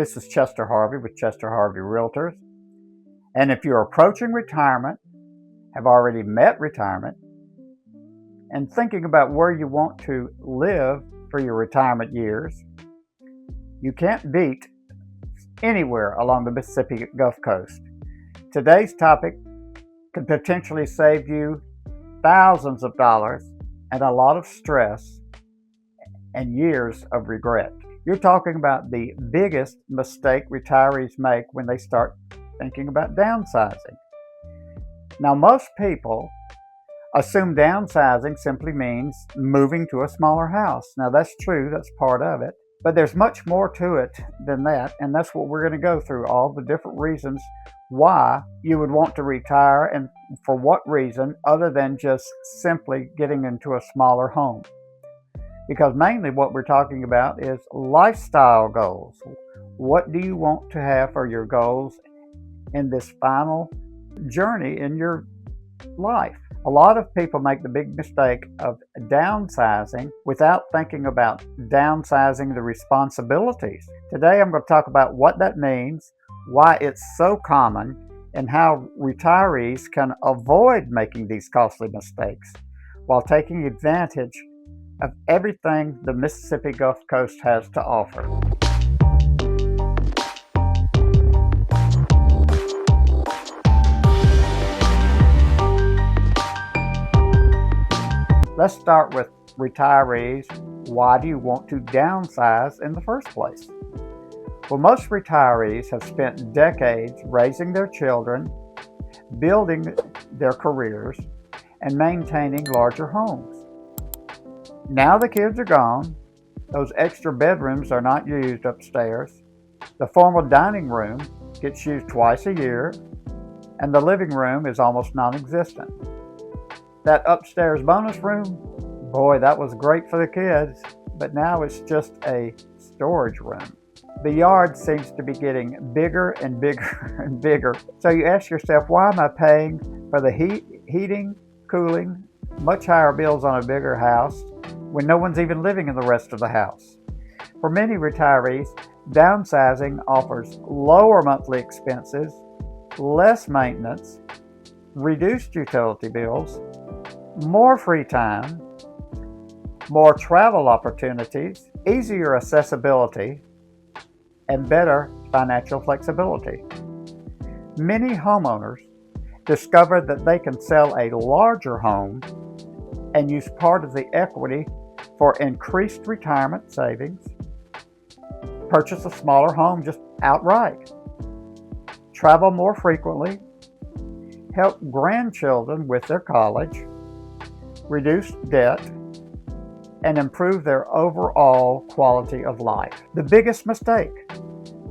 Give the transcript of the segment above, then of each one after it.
This is Chester Harvey with Chester Harvey Realtors. And if you're approaching retirement, have already met retirement, and thinking about where you want to live for your retirement years, you can't beat anywhere along the Mississippi Gulf Coast. Today's topic could potentially save you thousands of dollars and a lot of stress and years of regret. You're talking about the biggest mistake retirees make when they start thinking about downsizing. Now, most people assume downsizing simply means moving to a smaller house. Now, that's true, that's part of it, but there's much more to it than that, and that's what we're going to go through, all the different reasons why you would want to retire and for what reason other than just simply getting into a smaller home. Because mainly what we're talking about is lifestyle goals. What do you want to have for your goals in this final journey in your life? A lot of people make the big mistake of downsizing without thinking about downsizing the responsibilities. Today I'm going to talk about what that means, why it's so common, and how retirees can avoid making these costly mistakes while taking advantage of everything the Mississippi Gulf Coast has to offer. Let's start with retirees. Why do you want to downsize in the first place? Well, most retirees have spent decades raising their children, building their careers, and maintaining larger homes. Now the kids are gone, those extra bedrooms are not used upstairs, the formal dining room gets used twice a year, and the living room is almost non-existent. That upstairs bonus room, boy, that was great for the kids, but now it's just a storage room. The yard seems to be getting bigger and bigger and bigger. So you ask yourself, why am I paying for the heating, cooling, much higher bills on a bigger house when no one's even living in the rest of the house? For many retirees, downsizing offers lower monthly expenses, less maintenance, reduced utility bills, more free time, more travel opportunities, easier accessibility, and better financial flexibility. Many homeowners discover that they can sell a larger home and use part of the equity for increased retirement savings, purchase a smaller home just outright, travel more frequently, help grandchildren with their college, reduce debt, and improve their overall quality of life. The biggest mistake,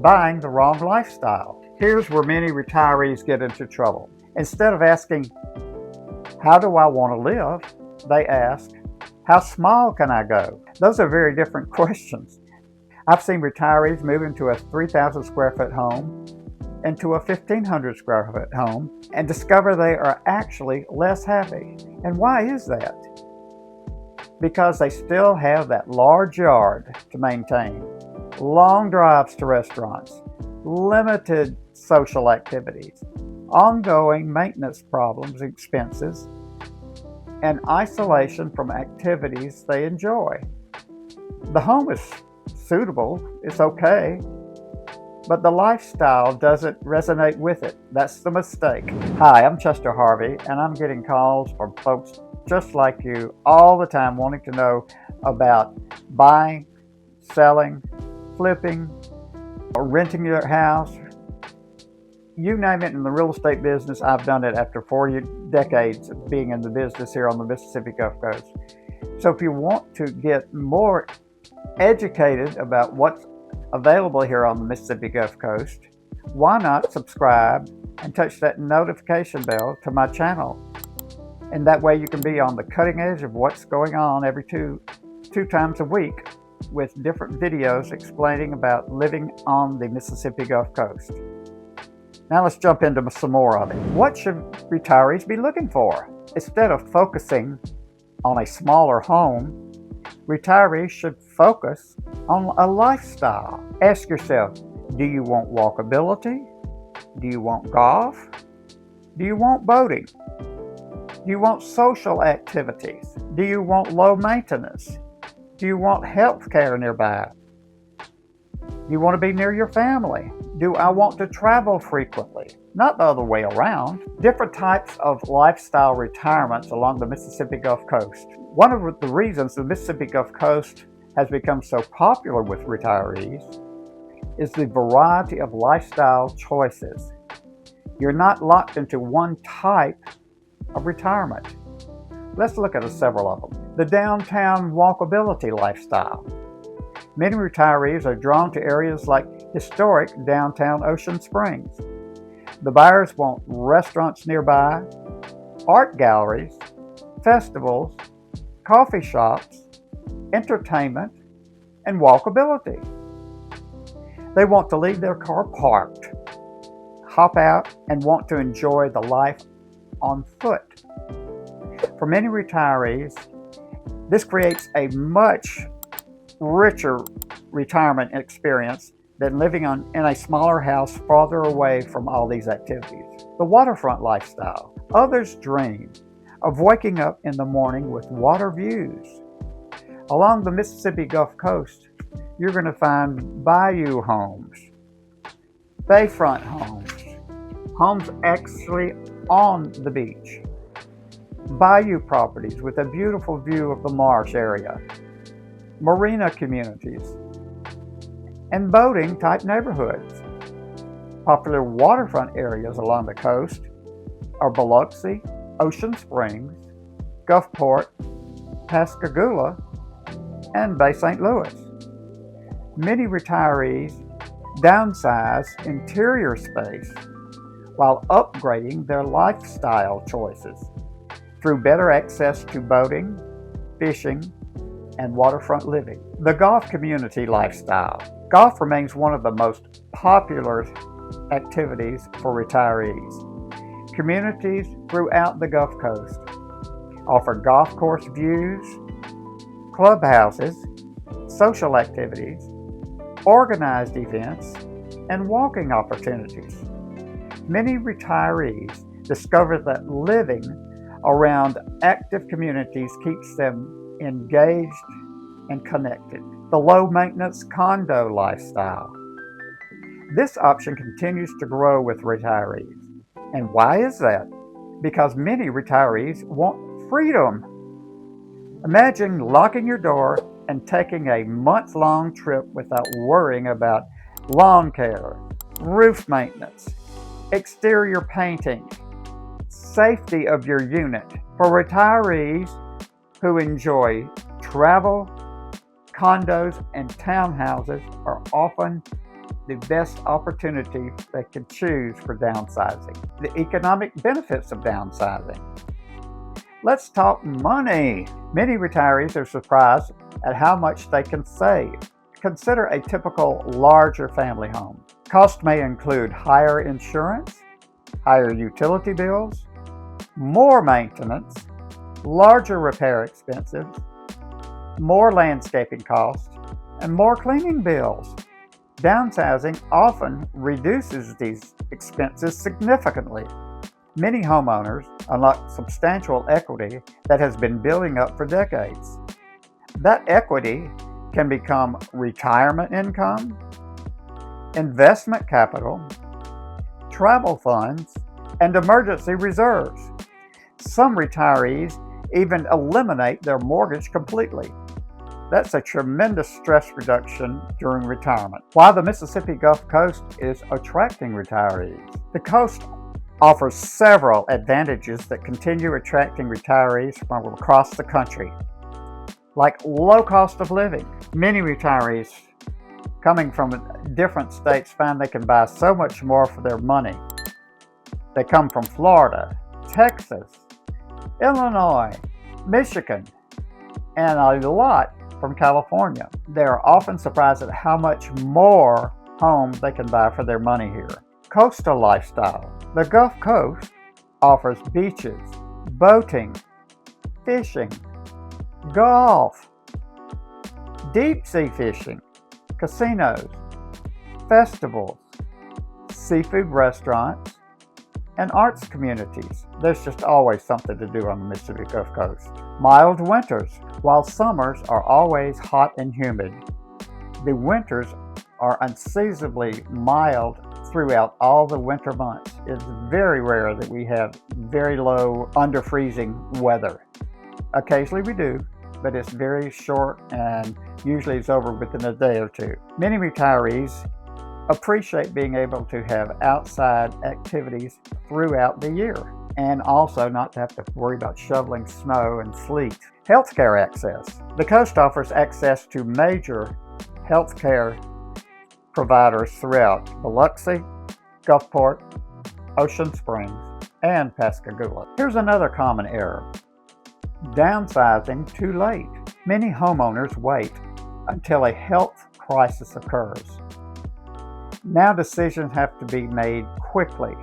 buying the wrong lifestyle. Here's where many retirees get into trouble. Instead of asking, how do I want to live? They ask, how small can I go? Those are very different questions. I've seen retirees move into a 3,000 square foot home into a 1,500 square foot home and discover they are actually less happy. And why is that? Because they still have that large yard to maintain, long drives to restaurants, limited social activities, ongoing maintenance problems, expenses, and isolation from activities they enjoy. The home is suitable, it's okay, but the lifestyle doesn't resonate with it. That's the mistake. Hi, I'm Chester Harvey, and I'm getting calls from folks just like you all the time wanting to know about buying, selling, flipping, or renting your house. You name it in the real estate business, I've done it after 40 decades of being in the business here on the Mississippi Gulf Coast. So if you want to get more educated about what's available here on the Mississippi Gulf Coast, why not subscribe and touch that notification bell to my channel? And that way you can be on the cutting edge of what's going on every two times a week with different videos explaining about living on the Mississippi Gulf Coast. Now let's jump into some more of it. What should retirees be looking for? Instead of focusing on a smaller home, retirees should focus on a lifestyle. Ask yourself, Do you want walkability? Do you want golf? Do you want boating? Do you want social activities? Do you want low maintenance? Do you want health care nearby? Do you want to be near your family? Do I want to travel frequently? Not the other way around. Different types of lifestyle retirements along the Mississippi Gulf Coast. One of the reasons the Mississippi Gulf Coast has become so popular with retirees is the variety of lifestyle choices. You're not locked into one type of retirement. Let's look at several of them. The downtown walkability lifestyle. Many retirees are drawn to areas like historic downtown Ocean Springs. The buyers want restaurants nearby, art galleries, festivals, coffee shops, entertainment, and walkability. They want to leave their car parked, hop out, and want to enjoy the life on foot. For many retirees, this creates a much richer retirement experience than living in a smaller house farther away from all these activities. The waterfront lifestyle. Others dream of waking up in the morning with water views. Along the Mississippi Gulf Coast, you're going to find bayou homes, bayfront homes, homes actually on the beach, bayou properties with a beautiful view of the marsh area, marina communities, and boating type neighborhoods. Popular waterfront areas along the coast are Biloxi, Ocean Springs, Gulfport, Pascagoula, and Bay St. Louis. Many retirees downsize interior space while upgrading their lifestyle choices through better access to boating, fishing, and waterfront living. The golf community lifestyle. Golf remains one of the most popular activities for retirees. Communities throughout the Gulf Coast offer golf course views, clubhouses, social activities, organized events, and walking opportunities. Many retirees discover that living around active communities keeps them engaged and connected. The low-maintenance condo lifestyle. This option continues to grow with retirees. And why is that? Because many retirees want freedom. Imagine locking your door and taking a month-long trip without worrying about lawn care, roof maintenance, exterior painting, safety of your unit. For retirees who enjoy travel, condos and townhouses are often the best opportunity they can choose for downsizing. The economic benefits of downsizing. Let's talk money. Many retirees are surprised at how much they can save. Consider a typical larger family home. Costs may include higher insurance, higher utility bills, more maintenance, larger repair expenses, more landscaping costs, and more cleaning bills. Downsizing often reduces these expenses significantly. Many homeowners unlock substantial equity that has been building up for decades. That equity can become retirement income, investment capital, travel funds, and emergency reserves. Some retirees even eliminate their mortgage completely. That's a tremendous stress reduction during retirement. Why the Mississippi Gulf Coast is attracting retirees. The coast offers several advantages that continue attracting retirees from across the country, like low cost of living. Many retirees coming from different states find they can buy so much more for their money. They come from Florida, Texas, Illinois, Michigan, and a lot from California. They are often surprised at how much more home they can buy for their money here. Coastal lifestyle. The Gulf Coast offers beaches, boating, fishing, golf, deep sea fishing, casinos, festivals, seafood restaurants, and arts communities. There's just always something to do on the Mississippi Gulf Coast. Mild winters. While summers are always hot and humid, the winters are unseasonably mild throughout all the winter months. It's very rare that we have very low under freezing weather. Occasionally we do, but it's very short and usually it's over within a day or two. Many retirees appreciate being able to have outside activities throughout the year and also not to have to worry about shoveling snow and sleet. Healthcare access. The coast offers access to major healthcare providers throughout Biloxi, Gulfport, Ocean Springs, and Pascagoula. Here's another common error. Downsizing too late. Many homeowners wait until a health crisis occurs. Now decisions have to be made quickly.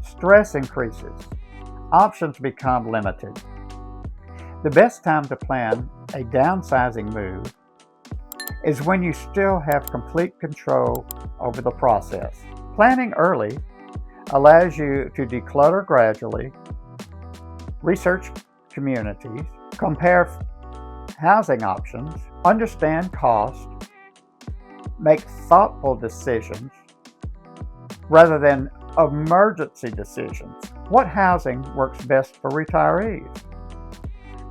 Stress increases. Options become limited. The best time to plan a downsizing move is when you still have complete control over the process. Planning early allows you to declutter gradually, research communities, compare housing options, understand cost, make thoughtful decisions rather than emergency decisions. What housing works best for retirees?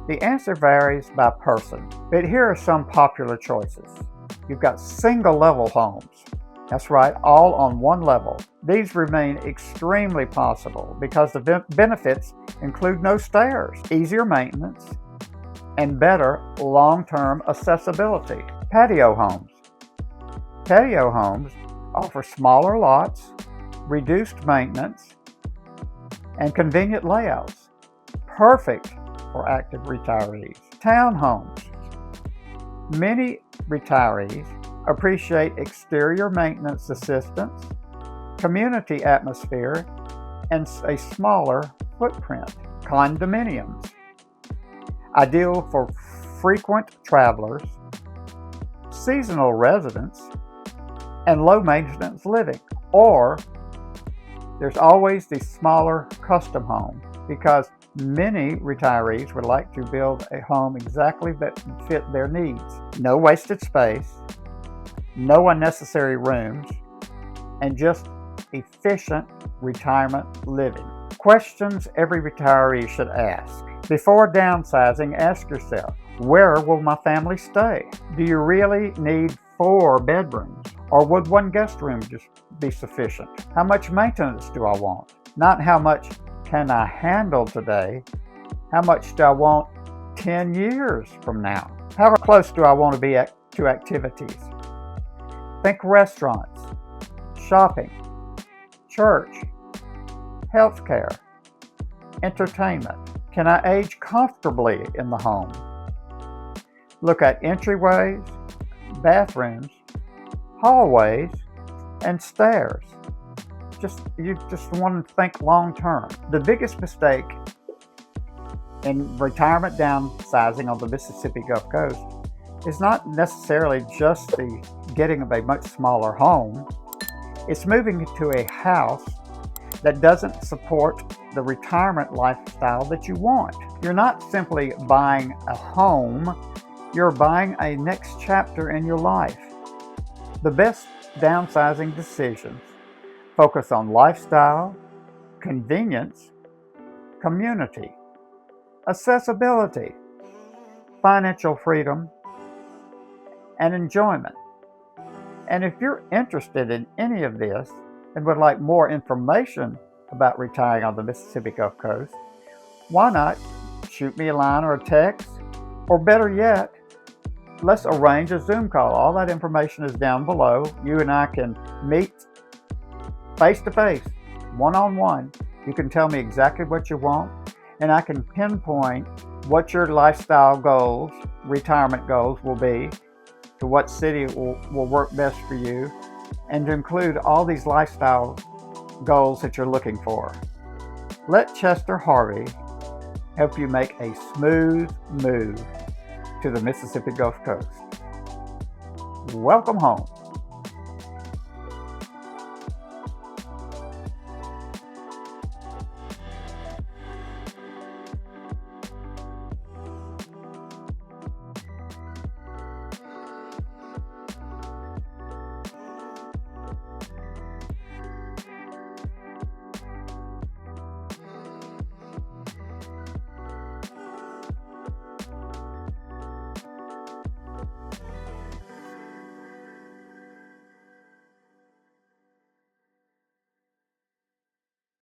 The answer varies by person, but here are some popular choices. You've got single-level homes. That's right, all on one level. These remain extremely possible because the benefits include no stairs, easier maintenance, and better long-term accessibility. Patio homes. Patio homes offer smaller lots, reduced maintenance, and convenient layouts. Perfect for active retirees. Townhomes. Many retirees appreciate exterior maintenance assistance, community atmosphere, and a smaller footprint. Condominiums. Ideal for frequent travelers, seasonal residents, and low-maintenance living. Or there's always the smaller custom home because many retirees would like to build a home exactly that fit their needs. No wasted space, no unnecessary rooms, and just efficient retirement living. Questions every retiree should ask. Before downsizing, ask yourself, where will my family stay? Do you really need 4 bedrooms? Or would 1 guest room just be sufficient? How much maintenance do I want? Not how much can I handle today? How much do I want 10 years from now? How close do I want to be to activities? Think restaurants, shopping, church, healthcare, entertainment. Can I age comfortably in the home? Look at entryways, bathrooms, hallways, and stairs. You just want to think long term. The biggest mistake in retirement downsizing on the Mississippi Gulf Coast is not necessarily just the getting of a much smaller home. It's moving to a house that doesn't support the retirement lifestyle that you want. You're not simply buying a home, you're buying a next chapter in your life. The best downsizing decisions focus on lifestyle, convenience, community, accessibility, financial freedom, and enjoyment. And if you're interested in any of this and would like more information about retiring on the Mississippi Gulf Coast, why not shoot me a line or a text, or better yet, let's arrange a Zoom call. All that information is down below. You and I can meet face-to-face, one-on-one. You can tell me exactly what you want, and I can pinpoint what your lifestyle goals, retirement goals will be, to what city will work best for you, and to include all these lifestyle goals that you're looking for. Let Chester Harvey help you make a smooth move to the Mississippi Gulf Coast. Welcome home.